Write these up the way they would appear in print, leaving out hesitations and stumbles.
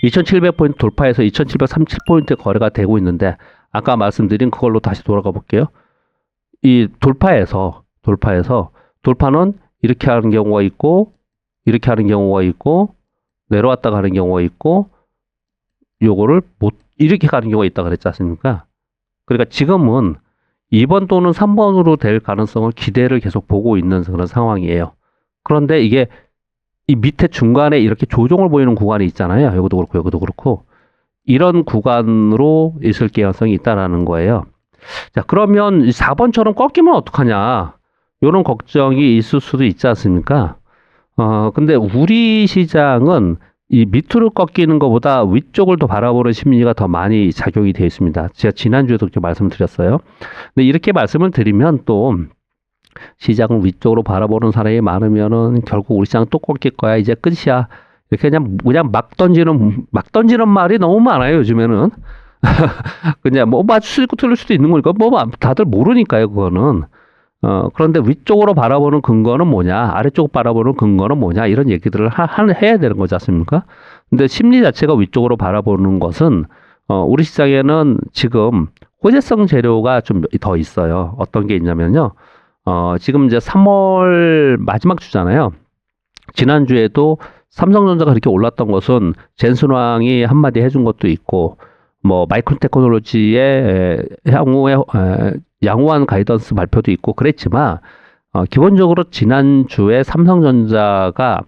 2700포인트 돌파해서 2737포인트 거래가 되고 있는데, 아까 말씀드린 그걸로 다시 돌아가 볼게요. 이 돌파는 이렇게 하는 경우가 있고, 이렇게 하는 경우가 있고, 내려왔다 가는 경우가 있고, 요거를 이렇게 가는 경우가 있다 그랬지 않습니까? 그러니까 지금은 2번 또는 3번으로 될 가능성을 기대를 계속 보고 있는 그런 상황이에요. 그런데 이게 이 밑에 중간에 이렇게 조정을 보이는 구간이 있잖아요. 여기도 그렇고 여기도 그렇고, 이런 구간으로 있을 가능성이 있다라는 거예요. 자, 그러면 4번처럼 꺾이면 어떡하냐, 이런 걱정이 있을 수도 있지 않습니까? 근데 우리 시장은 이 밑으로 꺾이는 것보다 위쪽을 더 바라보는 심리가 더 많이 작용이 되어 있습니다. 제가 지난주에도 그렇게 말씀드렸어요. 근데 이렇게 말씀을 드리면 또 시장을 위쪽으로 바라보는 사람이 많으면은 결국 우리 시장 또 꺾일 거야, 이제 끝이야, 이렇게 그냥 막 던지는 말이 너무 많아요, 요즘에는. 그냥 뭐 맞을 수도 있고 틀릴 수도 있는 거니까 뭐 다들 모르니까요, 그거는. 그런데 위쪽으로 바라보는 근거는 뭐냐, 아래쪽 바라보는 근거는 뭐냐, 이런 얘기들을 해야 되는 거지 않습니까? 근데 심리 자체가 위쪽으로 바라보는 것은, 우리 시장에는 지금 호재성 재료가 좀 더 있어요. 어떤 게 있냐면요. 지금 이제 3월 마지막 주잖아요. 지난주에도 삼성전자가 그렇게 올랐던 것은 젠슨왕이 한마디 해준 것도 있고, 뭐 마이크론 테크놀로지의 향후에 양호한 가이던스 발표도 있고 그랬지만, 기본적으로 지난주에 삼성전자가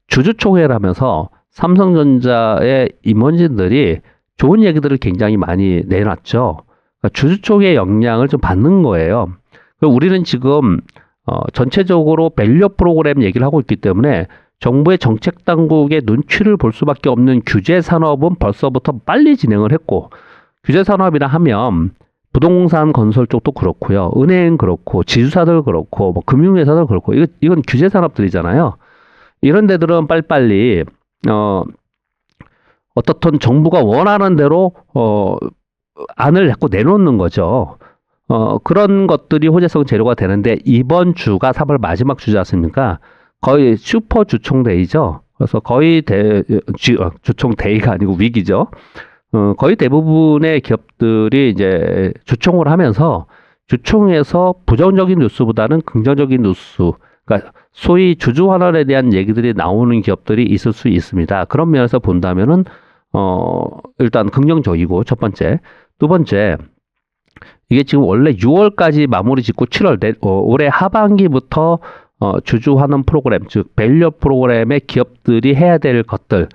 주주총회를 하면서 삼성전자의 임원진들이 좋은 얘기들을 굉장히 많이 내놨죠. 그러니까 주주총회 영향을 좀 받는 거예요. 우리는 지금 전체적으로 밸류 프로그램 얘기를 하고 있기 때문에 정부의 정책 당국의 눈치를 볼 수밖에 없는 규제 산업은 벌써부터 빨리 진행을 했고, 규제 산업이라 하면 부동산 건설 쪽도 그렇고요, 은행 그렇고, 지주사들 그렇고, 뭐 금융회사들 그렇고, 이건 규제 산업들이잖아요. 이런 데들은 빨리빨리 어떻든 정부가 원하는 대로 안을 자꾸 내놓는 거죠. 그런 것들이 호재성 재료가 되는데, 이번 주가 3월 마지막 주지 않습니까? 거의 슈퍼 주총데이죠. 그래서 거의 주총데이가 아니고 위기죠. 거의 대부분의 기업들이 이제 주총을 하면서, 주총에서 부정적인 뉴스보다는 긍정적인 뉴스, 그러니까 소위 주주 환원에 대한 얘기들이 나오는 기업들이 있을 수 있습니다. 그런 면에서 본다면은 일단 긍정적이고, 첫 번째. 두 번째, 이게 지금 원래 6월까지 마무리 짓고 7월 올해 하반기부터 주주 환원 프로그램, 즉 밸류 프로그램의 기업들이 해야 될 것들,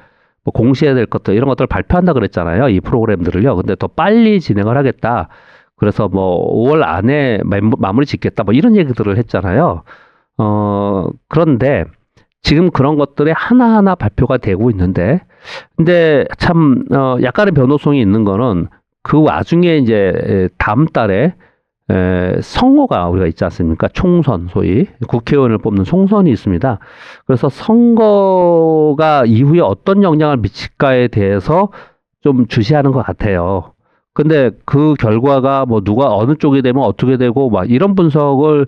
뭐 공시해야 될 것들, 이런 것들을 발표한다 그랬잖아요, 이 프로그램들을요. 근데 더 빨리 진행을 하겠다, 그래서 뭐 5월 안에 마무리 짓겠다, 뭐 이런 얘기들을 했잖아요. 그런데 지금 그런 것들이 하나하나 발표가 되고 있는데, 근데 참 약간의 변호성이 있는 거는, 그 와중에 이제 다음 달에 선거가 우리가 있지 않습니까? 총선, 소위 국회의원을 뽑는 총선이 있습니다. 그래서 선거가 이후에 어떤 영향을 미칠까에 대해서 좀 주시하는 것 같아요. 근데 그 결과가 뭐 누가 어느 쪽이 되면 어떻게 되고 막 이런 분석을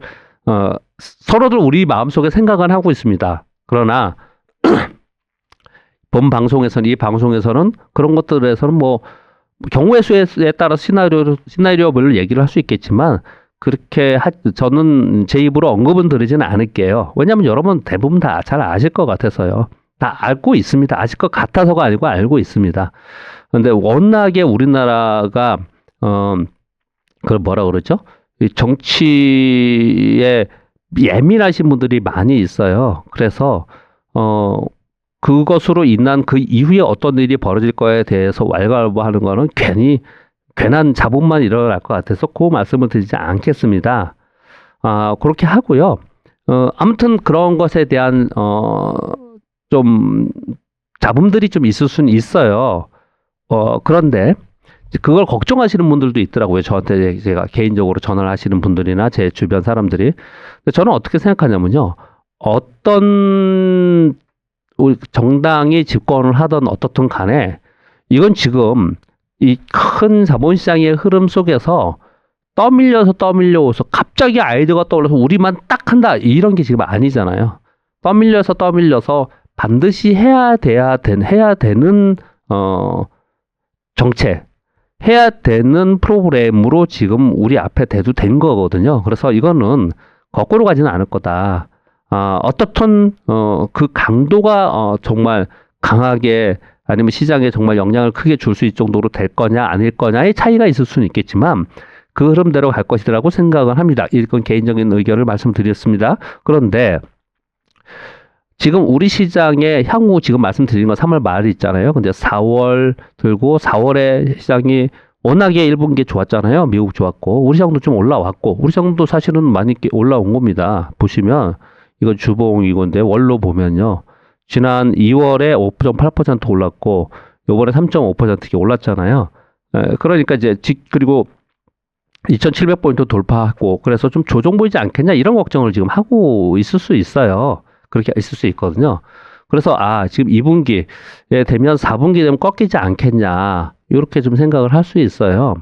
서로들 우리 마음속에 생각은 하고 있습니다. 그러나 본 방송에서는, 이 방송에서는 그런 것들에서는 뭐 경우의 수에 따라 시나리오별로 얘기를 할 수 있겠지만, 그렇게 저는 제 입으로 언급은 드리지는 않을게요. 왜냐하면 여러분 대부분 다 잘 아실 것 같아서요. 다 알고 있습니다. 아실 것 같아서가 아니고 알고 있습니다. 그런데 워낙에 우리나라가 그걸 뭐라 그러죠? 정치에 예민하신 분들이 많이 있어요. 그래서 그것으로 인한 그 이후에 어떤 일이 벌어질 거에 대해서 왈가왈부하는 거는 괜한 자본만 일어날 것 같아서 그 말씀을 드리지 않겠습니다. 그렇게 하고요. 아무튼 그런 것에 대한 좀 잡음들이 좀 있을 수는 있어요. 그런데 그걸 걱정하시는 분들도 있더라고요. 저한테 제가 개인적으로 전화를 하시는 분들이나 제 주변 사람들이. 근데 저는 어떻게 생각하냐면요, 어떤 우리 정당이 집권을 하던 어떻든 간에, 이건 지금 이 큰 자본시장의 흐름 속에서 떠밀려서 갑자기 아이디어가 떠올라서 우리만 딱 한다, 이런 게 지금 아니잖아요. 떠밀려서 반드시 해야 되는 정책 해야 되는 프로그램으로 지금 우리 앞에 대두된 거거든요. 그래서 이거는 거꾸로 가지는 않을 거다. 어떻든 그 강도가 정말 강하게 아니면 시장에 정말 영향을 크게 줄 수 있을 정도로 될 거냐 아닐 거냐의 차이가 있을 수는 있겠지만 그 흐름대로 갈 것이라고 생각을 합니다. 이건 개인적인 의견을 말씀드렸습니다. 그런데 지금 우리 시장의 향후 지금 말씀드린 건 3월 말 있잖아요. 근데 4월 들고 4월에 시장이 워낙에 1분기 좋았잖아요. 미국 좋았고 우리 시장도 좀 올라왔고 우리 시장도 사실은 많이 올라온 겁니다. 보시면 이건 주봉 이건데 월로 보면요. 지난 2월에 5.8% 올랐고 요번에 3.5% 올랐잖아요. 그러니까 이제 그리고 2,700포인트 돌파하고 그래서 좀 조정 보이지 않겠냐 이런 걱정을 지금 하고 있을 수 있어요. 그렇게 있을 수 있거든요. 그래서 지금 2분기에 되면 4분기 되면 꺾이지 않겠냐 이렇게 좀 생각을 할 수 있어요.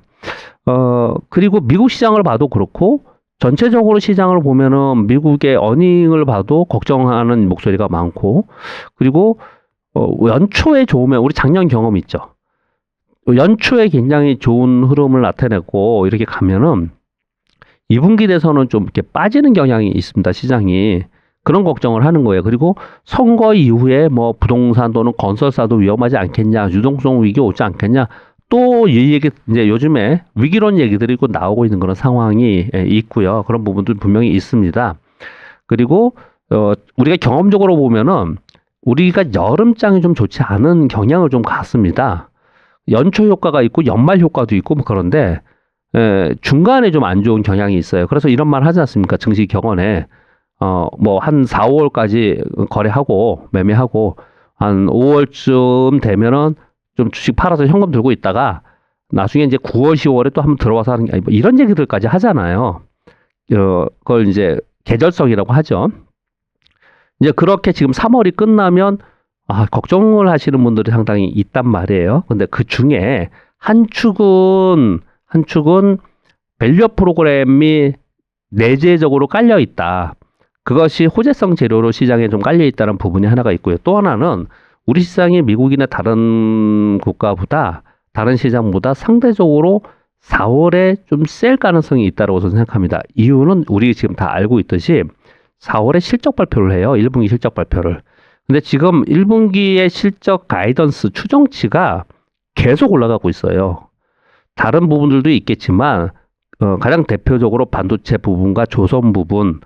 그리고 미국 시장을 봐도 그렇고 전체적으로 시장을 보면은 미국의 어닝을 봐도 걱정하는 목소리가 많고 그리고 연초에 좋으면 우리 작년 경험 있죠. 연초에 굉장히 좋은 흐름을 나타내고 이렇게 가면은 2분기 돼서는 좀 이렇게 빠지는 경향이 있습니다. 시장이. 그런 걱정을 하는 거예요. 그리고 선거 이후에 뭐 부동산 또는 건설사도 위험하지 않겠냐, 유동성 위기 오지 않겠냐, 또 이 얘기, 이제 요즘에 위기론 얘기들이 나오고 있는 그런 상황이 있고요. 그런 부분도 분명히 있습니다. 그리고, 우리가 경험적으로 보면은 우리가 여름장이 좀 좋지 않은 경향을 좀 갖습니다. 연초 효과가 있고 연말 효과도 있고 뭐 그런데, 중간에 좀 안 좋은 경향이 있어요. 그래서 이런 말 하지 않습니까? 증시 격언에. 뭐, 한 4, 5월까지 거래하고, 매매하고, 한 5월쯤 되면은 좀 주식 팔아서 현금 들고 있다가, 나중에 이제 9월, 10월에 또 한번 들어와서 하는 게, 뭐 이런 얘기들까지 하잖아요. 그걸 이제 계절성이라고 하죠. 이제 그렇게 지금 3월이 끝나면, 걱정을 하시는 분들이 상당히 있단 말이에요. 근데 그 중에 한 축은 밸류 프로그램이 내재적으로 깔려 있다. 그것이 호재성 재료로 시장에 좀 깔려 있다는 부분이 하나가 있고요. 또 하나는 우리 시장이 미국이나 다른 국가보다 다른 시장보다 상대적으로 4월에 좀 셀 가능성이 있다고 저는 생각합니다. 이유는 우리 지금 다 알고 있듯이 4월에 실적 발표를 해요. 1분기 실적 발표를. 근데 지금 1분기의 실적 가이던스 추정치가 계속 올라가고 있어요. 다른 부분들도 있겠지만 가장 대표적으로 반도체 부분과 조선 부분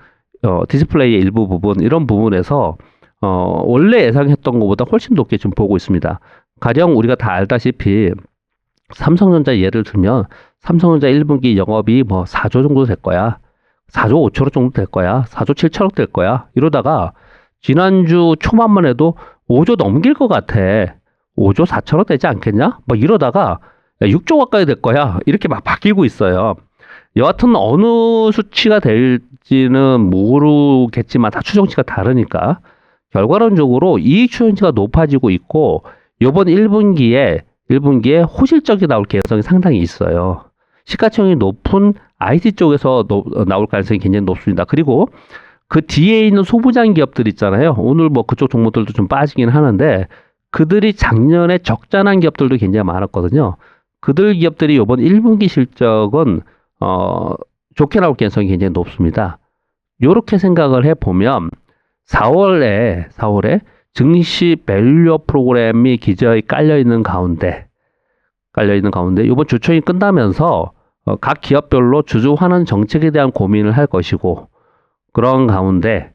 디스플레이의 일부 부분 이런 부분에서 원래 예상했던 것보다 훨씬 높게 지금 보고 있습니다. 가령 우리가 다 알다시피 삼성전자 예를 들면 삼성전자 1분기 영업이 뭐 4조 정도 될 거야. 4조 5천억 정도 될 거야. 4조 7천억 될 거야. 이러다가 지난주 초반만 해도 5조 넘길 것 같아. 5조 4천억 되지 않겠냐? 뭐 이러다가 6조 가까이 될 거야. 이렇게 막 바뀌고 있어요. 여하튼 어느 수치가 될지는 모르겠지만 다 추정치가 다르니까 결과론적으로 이익 추정치가 높아지고 있고 이번 1분기에 호실적이 나올 가능성이 상당히 있어요. 시가총액이 높은 IT 쪽에서 나올 가능성이 굉장히 높습니다. 그리고 그 뒤에 있는 소부장 기업들 있잖아요. 오늘 뭐 그쪽 종목들도 좀 빠지긴 하는데 그들이 작년에 적자난 기업들도 굉장히 많았거든요. 그들 기업들이 이번 1분기 실적은 좋게 나올 가능성이 굉장히 높습니다. 이렇게 생각을 해보면 4월에 증시 밸류 프로그램이 기저에 깔려있는 가운데 이번 주총이 끝나면서 각 기업별로 주주환원 정책에 대한 고민을 할 것이고 그런 가운데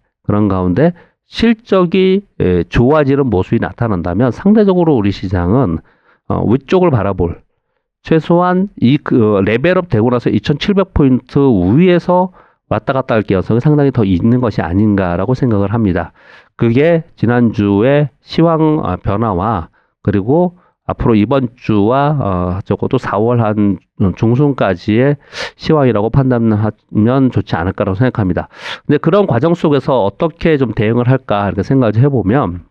실적이 좋아지는 모습이 나타난다면 상대적으로 우리 시장은 위쪽을 바라볼 최소한 레벨업 되고 나서 2,700포인트 위에서 왔다 갔다 할 가능성이 상당히 더 있는 것이 아닌가라고 생각을 합니다. 그게 지난주의 시황 변화와 그리고 앞으로 이번 주와 적어도 4월 한 중순까지의 시황이라고 판단하면 좋지 않을까라고 생각합니다. 근데 그런 과정 속에서 어떻게 좀 대응을 할까 이렇게 생각을 해보면